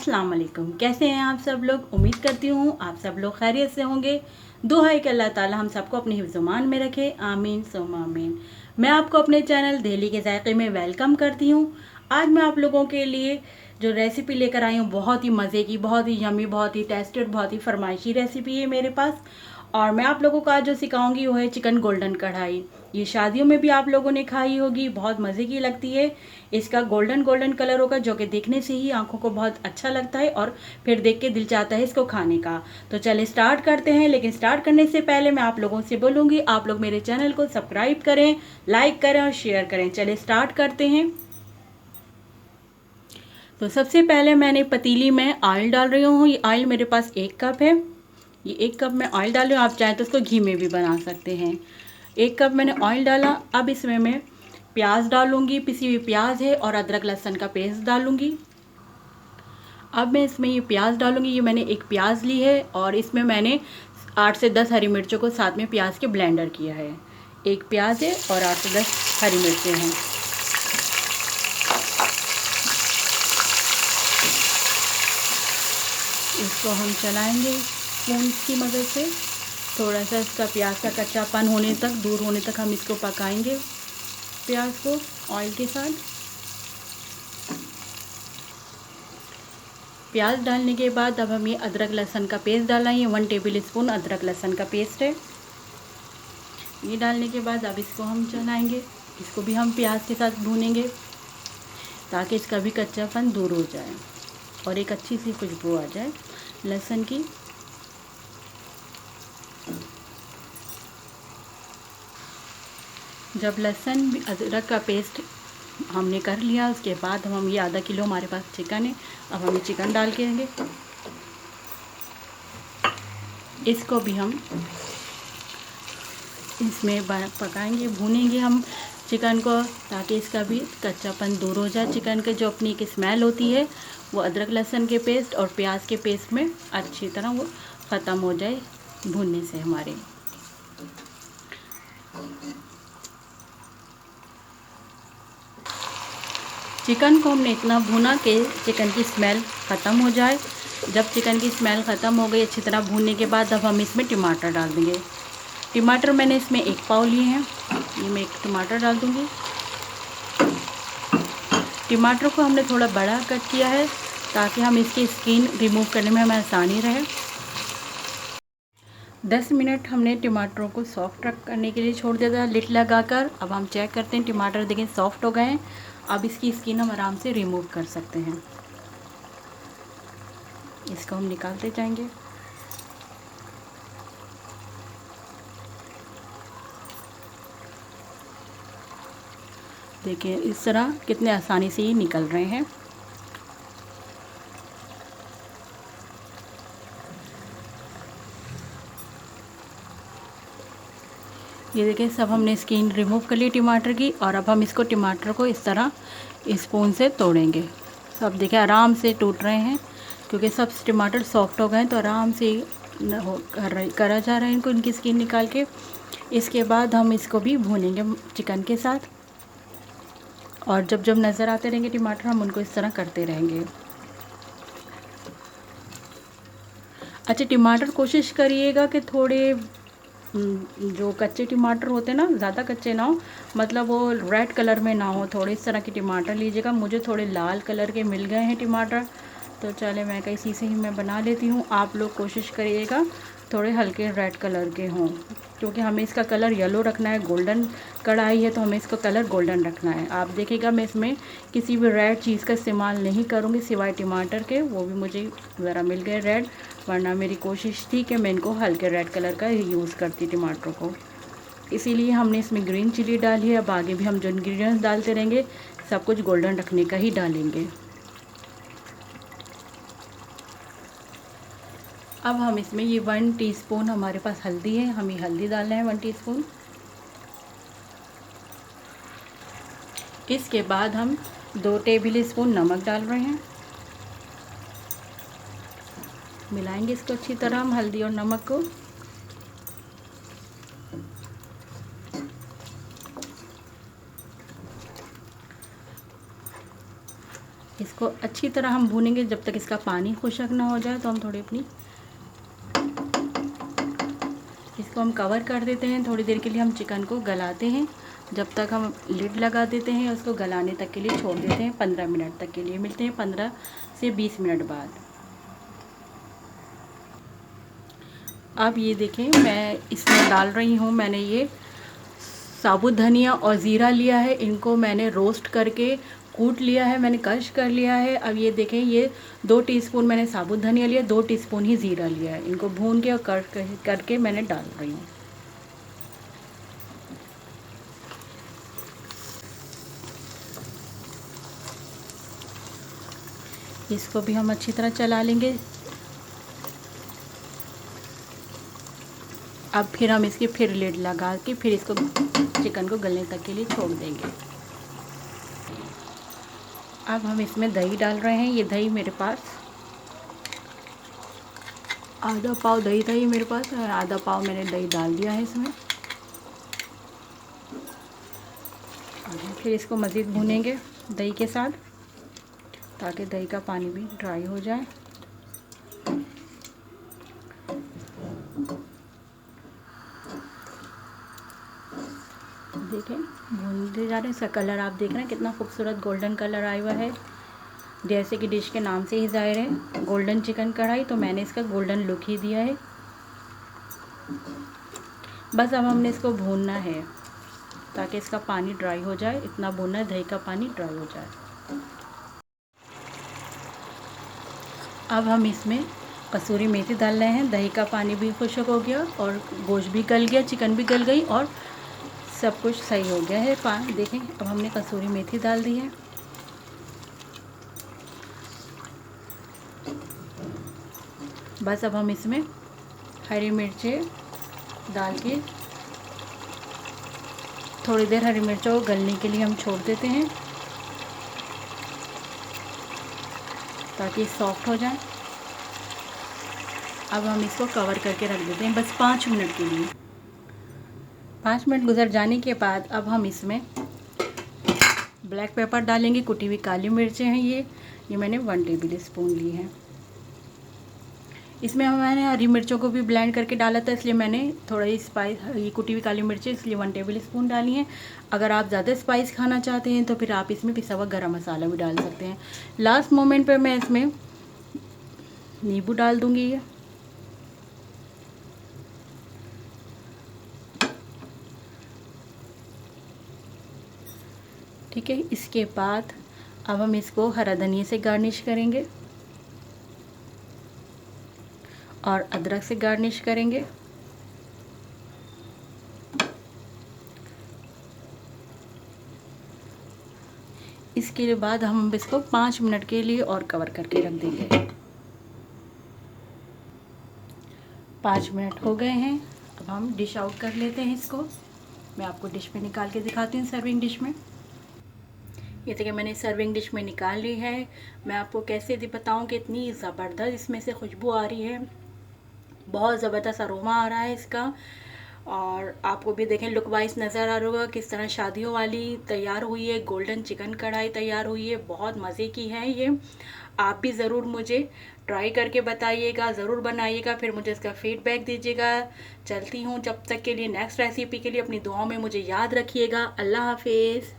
अस्सलाम वालेकुम। कैसे हैं आप सब लोग? उम्मीद करती हूँ आप सब लोग खैरियत से होंगे। दुआ है कि अल्लाह ताला हम सबको अपने हिफ्ज़-ओ-मान में रखे, आमीन सुम्मा आमीन। मैं आपको अपने चैनल दिल्ली के जायके में वेलकम करती हूँ। आज मैं आप लोगों के लिए जो रेसिपी लेकर आई हूँ बहुत ही मज़े की, बहुत ही यमी, बहुत ही टेस्टेड, बहुत ही फरमाइशी रेसिपी है मेरे पास। और मैं आप लोगों को आज जो सिखाऊंगी वो है चिकन गोल्डन कढ़ाई। ये शादियों में भी आप लोगों ने खाई होगी, बहुत मज़े की लगती है। इसका गोल्डन गोल्डन कलर होगा जो कि देखने से ही आंखों को बहुत अच्छा लगता है और फिर देख के दिल चाहता है इसको खाने का। तो चलिए स्टार्ट करते हैं। लेकिन स्टार्ट करने से पहले मैं आप लोगों से बोलूँगी आप लोग मेरे चैनल को सब्सक्राइब करें, लाइक करें और शेयर करें। चलिए स्टार्ट करते हैं। तो सबसे पहले मैंने पतीली में ऑयल डाल रही हूँ। ये ऑयल मेरे पास 1 कप है। ये 1 कप मैं ऑयल डाल रही हूँ, आप चाहें तो उसको घी में भी बना सकते हैं। 1 कप मैंने ऑयल डाला। अब इसमें मैं प्याज डालूंगी, पिसी हुई प्याज है, और अदरक लहसुन का पेस्ट डालूंगी। अब मैं इसमें ये प्याज डालूंगी। ये मैंने एक प्याज ली है और इसमें मैंने 8 से 10 हरी मिर्चों को साथ में प्याज के ब्लेंडर किया है। एक प्याज है और 8 से 10 हरी मिर्चें हैं। इसको हम चलाएंगे स्पून की मदद से। थोड़ा सा इसका प्याज का कच्चापन होने तक, दूर होने तक हम इसको पकाएंगे प्याज को ऑयल के साथ। प्याज डालने के बाद अब हम ये अदरक लहसुन का पेस्ट डालेंगे। 1 टेबल स्पून अदरक लहसुन का पेस्ट है। ये डालने के बाद अब इसको हम चलाएंगे। इसको भी हम प्याज के साथ भूनेंगे ताकि इसका भी कच्चापन दूर हो जाए और एक अच्छी सी खुशबू आ जाए लहसुन की। जब लहसुन अदरक का पेस्ट हमने कर लिया उसके बाद हम ये आधा किलो हमारे पास चिकन है। अब हम ये चिकन डाल के देंगे। इसको भी हम इसमें पकाएंगे, भूनेंगे हम चिकन को ताकि इसका भी कच्चापन दूर हो जाए। चिकन के जो अपनी एक स्मेल होती है वो अदरक लहसुन के पेस्ट और प्याज के पेस्ट में अच्छी तरह वो ख़त्म हो जाए भूनने से हमारे। चिकन को हमने इतना भुना कि चिकन की स्मेल ख़त्म हो जाए। जब चिकन की स्मेल ख़त्म हो गई अच्छी तरह भूनने के बाद अब हम इसमें टमाटर डाल देंगे। टमाटर मैंने इसमें 1 पाव लिए हैं। ये मैं 1 टमाटर डाल दूँगी। टमाटर को हमने थोड़ा बड़ा कट किया है ताकि हम इसकी स्किन रिमूव करने में हमें आसानी रहे। 10 मिनट हमने टमाटरों को सॉफ्ट करने के लिए छोड़ दिया था लिड लगाकर। अब हम चेक करते हैं। टमाटर देखें सॉफ्ट हो गए हैं। अब इसकी स्किन हम आराम से रिमूव कर सकते हैं। इसको हम निकालते जाएंगे। देखिए इस तरह कितने आसानी से ये निकल रहे हैं। ये देखिए सब हमने स्किन रिमूव कर ली टमाटर की। और अब हम इसको टमाटर को इस तरह स्पून से तोड़ेंगे। सब देखिए आराम से टूट रहे हैं क्योंकि सब टमाटर सॉफ्ट हो गए हैं तो आराम से करा जा रहा है इनको, इनकी स्किन निकाल के। इसके बाद हम इसको भी भूनेंगे चिकन के साथ। और जब जब नज़र आते रहेंगे टमाटर हम उनको इस तरह करते रहेंगे। अच्छा टमाटर कोशिश करिएगा कि थोड़े जो कच्चे टमाटर होते हैं ना, ज़्यादा कच्चे ना हो, मतलब वो रेड कलर में ना हो। थोड़े इस तरह के टमाटर लीजिएगा। मुझे थोड़े लाल कलर के मिल गए हैं टमाटर तो चले मैं कहीं इसी से ही मैं बना लेती हूँ। आप लोग कोशिश करिएगा थोड़े हल्के रेड कलर के हों क्योंकि हमें इसका कलर येलो रखना है। गोल्डन कढ़ाई है तो हमें इसका कलर गोल्डन रखना है। आप देखिएगा मैं इसमें किसी भी रेड चीज़ का इस्तेमाल नहीं करूँगी सिवाय टमाटर के। वो भी मुझे ज़रा मिल गए रेड, वरना मेरी कोशिश थी कि मैं इनको हल्के रेड कलर का यूज़ करती टमाटरों को। इसीलिए हमने इसमें ग्रीन चिली डाली है। अब आगे भी हम जो इंग्रेडिएंट्स डालते रहेंगे सब कुछ गोल्डन रखने का ही डालेंगे। अब हम इसमें ये 1 टीस्पून हमारे पास हल्दी है, हम ये हल्दी डाल रहे हैं 1 टीस्पून। इसके बाद हम 2 टेबल स्पून नमक डाल रहे हैं। मिलाएंगे इसको अच्छी तरह हम हल्दी और नमक को। इसको अच्छी तरह हम भूनेंगे जब तक इसका पानी खुशक ना हो जाए। तो हम थोड़ी अपनी इसको हम कवर कर देते हैं। थोड़ी देर के लिए हम चिकन को गलाते हैं, जब तक हम लिड लगा देते हैं। उसको गलाने तक के लिए छोड़ देते हैं 15 मिनट तक के लिए। मिलते हैं 15 से 20 मिनट बाद। अब ये देखें, मैं इसमें डाल रही हूँ, मैंने ये साबुत धनिया और ज़ीरा लिया है। इनको मैंने रोस्ट करके कूट लिया है, मैंने क्रश कर लिया है। अब ये देखें, ये 2 टीस्पून मैंने साबुत धनिया लिया, 2 टीस्पून ही ज़ीरा लिया है। इनको भून के और क्रश करके मैंने डाल रही हूँ। इसको भी हम अच्छी तरह चला लेंगे। अब फिर हम इसकी फिर लिड लगा के फिर इसको चिकन को गलने तक के लिए छोड़ देंगे। अब हम इसमें दही डाल रहे हैं। ये दही मेरे पास आधा पाव दही था, ये मेरे पास आधा पाव मैंने दही डाल दिया है इसमें। फिर इसको मज़ीद भूनेंगे दही के साथ, ताकि दही का पानी भी ड्राई हो जाए। देखें, भूनते जा रहे हैं। इसका कलर आप देख रहे हैं कितना खूबसूरत गोल्डन कलर आया हुआ है। जैसे कि डिश के नाम से ही ज़ाहिर है गोल्डन चिकन कढ़ाई, तो मैंने इसका गोल्डन लुक ही दिया है। बस अब हमने इसको भूनना है ताकि इसका पानी ड्राई हो जाए। इतना भूनना है दही का पानी ड्राई हो जाए। अब हम इसमें कसूरी मेथी डाल रहे हैं। दही का पानी भी खुश्क हो गया और गोश्त भी गल गया, चिकन भी गल गई और सब कुछ सही हो गया है। पानी देखें, अब हमने कसूरी मेथी डाल दी है। बस अब हम इसमें हरी मिर्चें डाल के थोड़ी देर हरी मिर्चों को गलने के लिए हम छोड़ देते हैं, ताकि सॉफ्ट हो जाए। अब हम इसको कवर करके रख देते हैं बस 5 मिनट के लिए। 5 मिनट गुजर जाने के बाद अब हम इसमें ब्लैक पेपर डालेंगे। कुटी हुई काली मिर्चें हैं ये मैंने 1 टेबल स्पून ली है। इसमें मैंने हरी मिर्चों को भी ब्लेंड करके डाला था, इसलिए मैंने थोड़ा ही स्पाइस, ये कुटी हुई काली मिर्चें इसलिए 1 टेबल स्पून डाली हैं। अगर आप ज़्यादा स्पाइस खाना चाहते हैं तो फिर आप इसमें पिसा हुआ गरम मसाला भी डाल सकते हैं। लास्ट मोमेंट पे मैं इसमें नींबू डाल दूँगी। ठीक है, इसके बाद अब हम इसको हरा धनिया से गार्निश करेंगे और अदरक से गार्निश करेंगे। इसके बाद हम इसको 5 मिनट के लिए और कवर करके रख देंगे। 5 मिनट हो गए हैं। अब हम डिश आउट कर लेते हैं इसको। मैं आपको डिश में निकाल के दिखाती हूँ, सर्विंग डिश में। ये देखिए, मैंने सर्विंग डिश में निकाल ली है। मैं आपको कैसे बताऊँ कि इतनी ज़बरदस्त इसमें से खुशबू आ रही है, बहुत ज़बरदस्त अरोमा आ रहा है इसका। और आपको भी देखें लुक वाइज नज़र आ रहा होगा किस तरह शादियों वाली तैयार हुई है, गोल्डन चिकन कढ़ाई तैयार हुई है। बहुत मज़े की है ये। आप भी ज़रूर मुझे ट्राई करके बताइएगा, ज़रूर बनाइएगा, फिर मुझे इसका फीडबैक दीजिएगा। चलती हूँ, जब तक के लिए नेक्स्ट रेसिपी के लिए अपनी दुआओं में मुझे याद रखिएगा। अल्लाह हाफिज़।